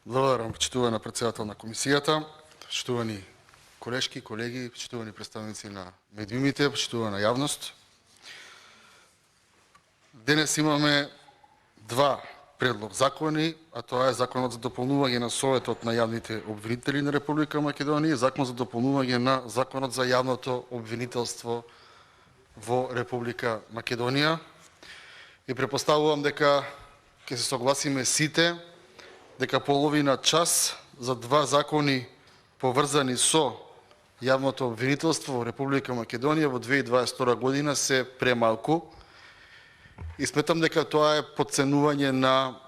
Благодарам, почитувана председател на комисијата, почитувани колешки, колеги, почитувани представници на медиумите, почитувана јавност. Денес имаме два предлог закони, а тоа е Законот за дополнување на Советот на јавните обвинители на Република Македонија и Закон за дополнување на Законот за јавното обвинителство во Република Македонија. И претпоставувам дека ќе се согласиме сите дека половина час за два закони поврзани со јавното обвинителство во Република Македонија во 2022 година се премалку. И сметам дека тоа е потценување на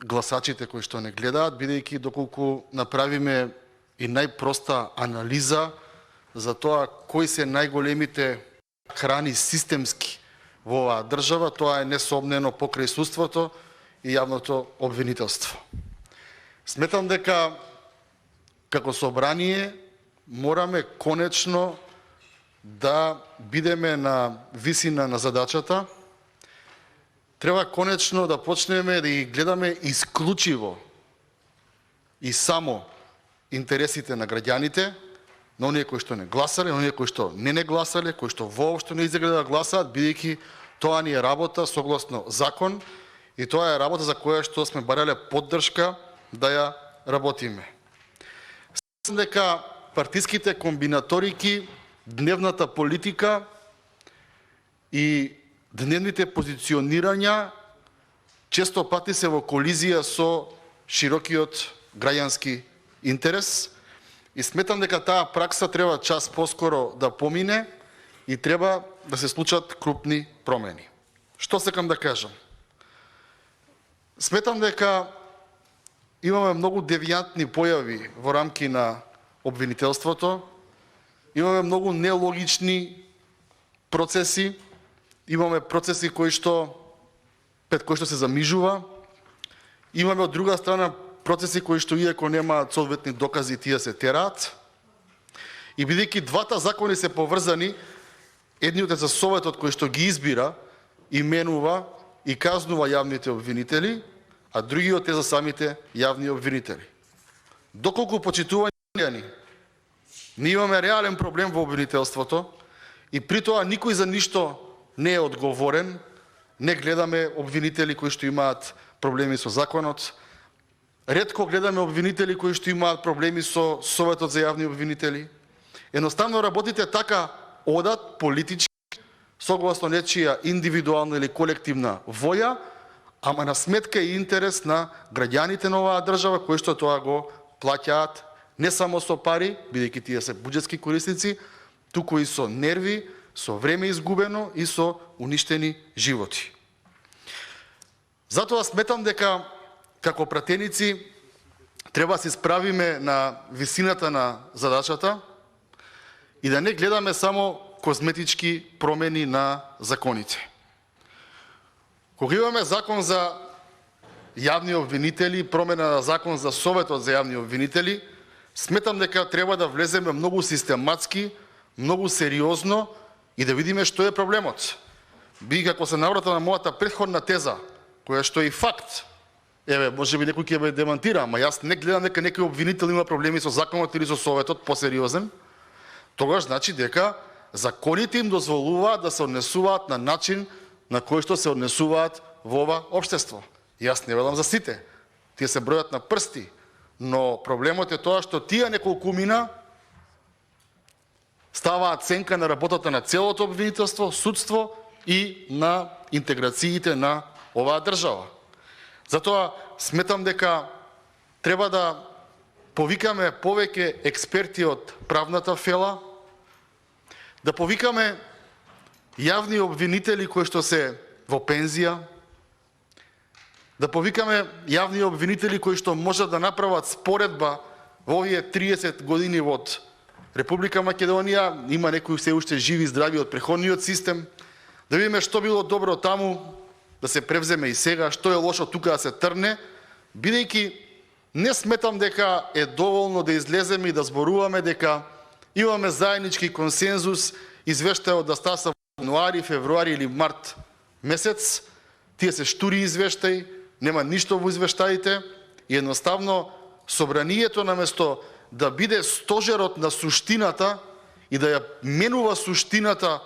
гласачите кои што не гледаат, бидејќи доколку направиме и најпроста анализа за тоа кои се најголемите храни системски во оваа држава, тоа е несомнено покрај судството и јавното обвинителство. Сметам дека како собрание мораме конечно да бидеме на висина на задачата. Треба конечно да почнеме да ги гледаме исклучиво и само интересите на граѓаните, на оние кои што не гласале, на оние кои што не гласале, кои што воопшто не изгледа да гласаат, бидејќи тоа ни е работа согласно закон и тоа е работа за која што сме барале поддршка да ја работиме. Сметам дека партиските комбинаторики, дневната политика и дневните позиционирања често пати се во колизија со широкиот граѓански интерес и сметам дека таа пракса треба час поскоро да помине и треба да се случат крупни промени. Што сакам да кажам? Сметам дека имаме многу девијантни појави во рамки на обвинителството, имаме многу нелогични процеси, имаме процеси пред кои што се замижува, имаме од друга страна процеси кои што иако немаат соодветни докази, тие се тераат. И бидејќи двата закони се поврзани, едниот е за Советот кој што ги избира, именува и казнува јавните обвинители, а другиот е за самите јавни обвинители. Доколку почитувани, ние имаме реален проблем во обвинителството и при тоа никој за ништо не е одговорен, не гледаме обвинители кои што имаат проблеми со законот, ретко гледаме обвинители кои што имаат проблеми со Советот за јавни обвинители. Едноставно работите така одат политички, согласно нечија индивидуална или колективна воја, ама на сметка и интерес на граѓаните на оваа држава, кои што тоа го плаќаат не само со пари, бидејќи тие се буџетски корисници, туку и со нерви, со време изгубено и со уништени животи. Затоа сметам дека како пратеници треба да се справиме на висината на задачата и да не гледаме само козметички промени на законите. Кога имаме закон за јавни обвинители, промена на закон за Советот за јавни обвинители, сметам дека треба да влеземе многу систематски, многу сериозно и да видиме што е проблемот. Би како се наврата на мојата претходна теза, која што е и факт, можеби некој ќе ме демантира, ама јас не гледам дека некој обвинител има проблеми со законот или со Советот посериозен, тогаш значи дека законите им дозволуваат да се однесуваат на начин на кој што се однесуваат во ова општество. Јас не велам за сите, тие се бројат на прсти, но проблемот е тоа што тие неколкумина ставаат сенка на работата на целото обвинителство, судство и на интеграциите на оваа држава. Затоа сметам дека треба да повикаме повеќе експерти од правната фела, да повикаме јавни обвинители кои што се во пензија, да повикаме јавни обвинители кои што можат да направат споредба во овие 30 години од Република Македонија, има некои се уште живи и здрави од преходниот систем, да видиме што било добро таму, да се превземе и сега, што е лошо тука да се трне, бидејќи не сметам дека е доволно да излеземе и да зборуваме дека имаме заеднички консензус, извештајот да стаса во јануари, февруари или март месец, тие се штури извештаи, нема ништо во извештаите и едноставно собранието наместо да биде стожерот на суштината и да ја менува суштината,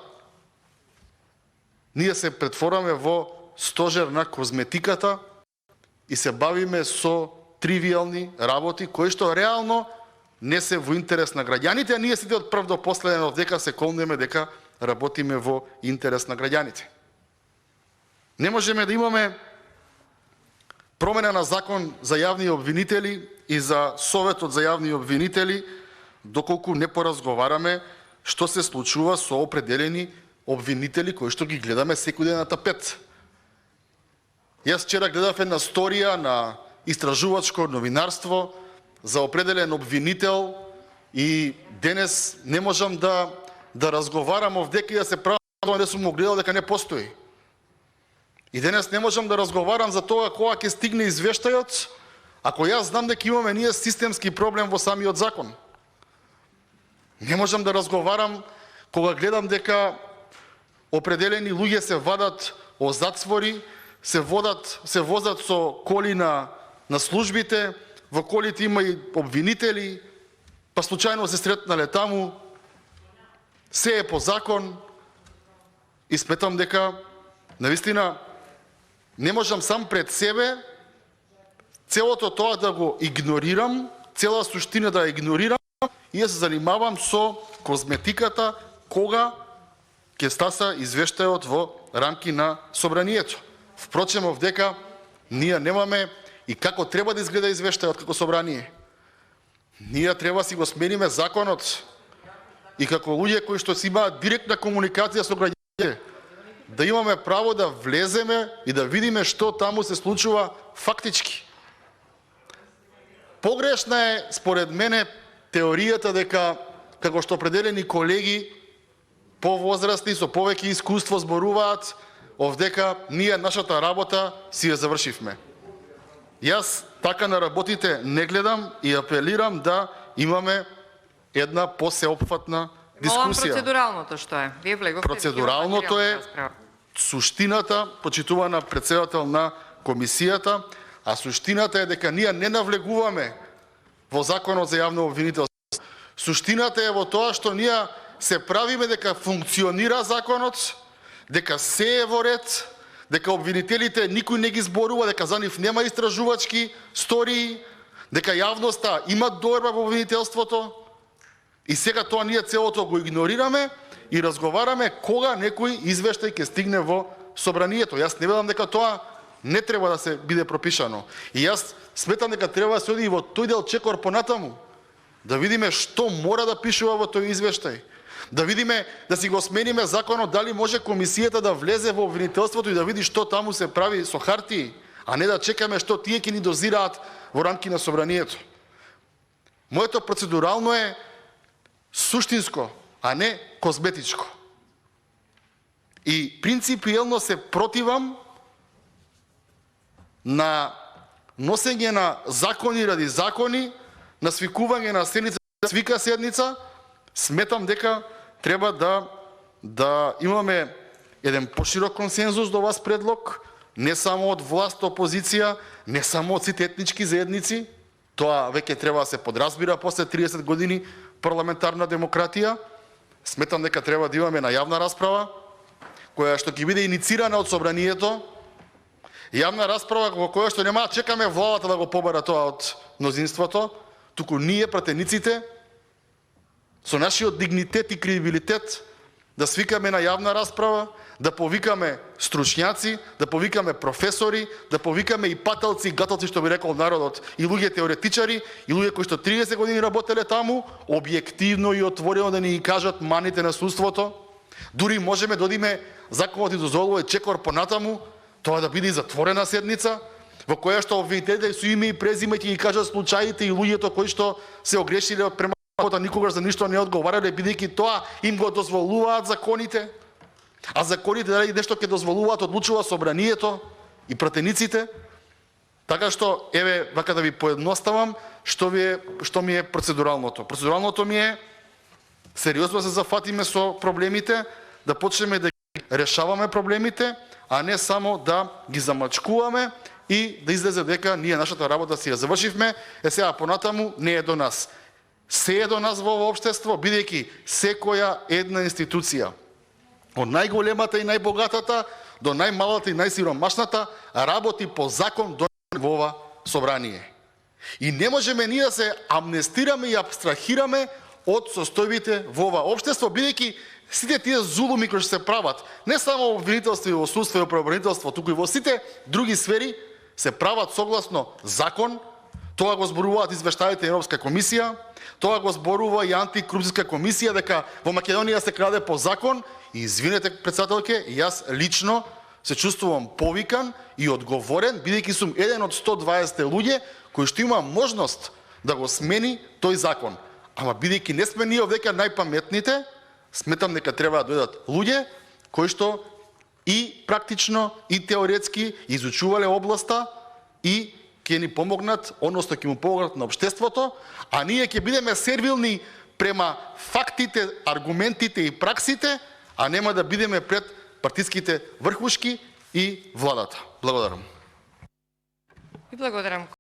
ние се претвораме во стожер на козметиката и се бавиме со тривиални работи кои што реално не се во интерес на граѓаните, а ние сите од прв до последен дека се колнеме дека работиме во интерес на граѓаните. Не можеме да имаме промена на закон за јавни обвинители и за Советот за јавни обвинители доколку не поразговараме што се случува со определени обвинители кои што ги гледаме секој ден на тапет. Јас вчера гледав една сторија на истражувачко новинарство за определен обвинител и денес не можам да разговарам овдека и да се правам да сум го гледал дека не постои. И денес не можам да разговарам за тоа кога ќе стигне извештајот, ако јас знам дека имаме ние системски проблем во самиот закон. Не можам да разговарам кога гледам дека определени луѓе се вадат од затвори, се возат со коли на службите, во колите има и обвинители, па случајно се сретнале таму, се е по закон и сметам дека навистина не можам сам пред себе целото тоа да го игнорирам, цела суштина да ја игнорирам и да се занимавам со козметиката кога ќе стаса извештајот во рамки на собранието. Впрочем, овдека ние немаме и како треба да изгледа извештајот како собрание. Ние треба си го смениме законот и како луѓе кои што си имаат директна комуникација со граѓаните, да имаме право да влеземе и да видиме што таму се случува фактички. Погрешна е, според мене, теоријата дека, како што определени колеги повозрастни со повеќе искуство зборуваат, овдека ние нашата работа си ја завршивме. Јас така на работите не гледам и апелирам да имаме една посеопфатна дискусија. Процедуралното што е? Вие влеговте. Процедуралното е суштината, почитувана претседател на комисијата, а суштината е дека ние не навлегуваме во Законот за јавно обвинителство. Суштината е во тоа што ние се правиме дека функционира законот, дека се е во ред, дека обвинителите никој не ги зборува, дека за нив нема истражувачки стории, дека јавноста има доверба во обвинителството. И сега тоа ние целото го игнорираме и разговараме кога некој извештај ќе стигне во собранието. Јас не велам дека тоа не треба да се биде пропишано. И јас сметам дека треба да се оди во тој дел чекор понатаму, да видиме што мора да пишува во тој извештај. Да видиме, да си го смениме законот, дали може комисијата да влезе во обвинителството и да види што таму се прави со хартии, а не да чекаме што тие ќе ни дозираат во рамки на собранието. Моето процедурално е суштинско, а не козметичко. И принципиелно се противам на носење на закони ради закони, на свикување на седница, свика седница. Сметам дека треба да имаме еден поширок консензус до вас предлог, не само од власт, опозиција, не само од сите етнички заедници. Тоа веќе треба да се подразбира после 30 години парламентарна демократија. Сметам дека треба да имаме на јавна расправа, која што ќе биде иницирана од собранието. Јавна расправа во која што нема чекаме владата да го побара тоа од мнозинството, туку ние, пратениците, со нашиот дигнитет и кредибилитет, да свикаме на јавна расправа, да повикаме стручњаци, да повикаме професори, да повикаме и паталци и гаталци, што би рекол народот, и луѓе теоретичари, и луѓе кои што 30 години работеле таму, објективно и отворено да ни кажат маните на судството. Дури можеме да одиме, законот и дозволува чекор понатаму, тоа да биде затворена седница, во која што обвинителите со име и презиме ќе ги кажат случаите и луѓето кои што се огрешиле према никогаш за ништо не одговарале, бидејќи тоа им го дозволуваат законите. А законите дали нешто ќе дозволуваат, одлучува собранието и пратениците. Така што, еве, вака да ви поедноставам, што ми е процедуралното. Процедуралното ми е сериозно да се зафатиме со проблемите, да почнеме да ги решаваме проблемите, а не само да ги замачкуваме и да излезе дека ние нашата работа си ја завршивме, сега понатаму не е до нас. Се е до нас во ово општество, бидејќи секоја една институција, од најголемата и најбогатата до најмалата и најсиромашната, работи по закон во ова собрание. И не можеме ние да се амнестираме и абстрахираме од состојбите во ова општество, бидејќи сите тие зулуми кои што се прават, не само во обвинителство и во судство и во правобранителство, туку и во сите други сфери, се прават согласно закон. Тоа го зборуваат извештаите Европска комисија, тоа го зборува и антикорупцијска комисија, дека во Македонија се краде по закон. И извинете, председателке, јас лично се чувствувам повикан и одговорен, бидејќи сум еден од 120 луѓе кои што има можност да го смени тој закон. Ама бидејќи не сме ние овдека најпаметните, сметам дека треба да дојдат луѓе кои што и практично и теоретски изучувале областа и ќе ни помогнат, односно ќе му помогнат на општеството, а ние ќе бидеме сервилни према фактите, аргументите и праксите, а нема да бидеме пред партиските врхушки и владата. Благодарам. И благодарам.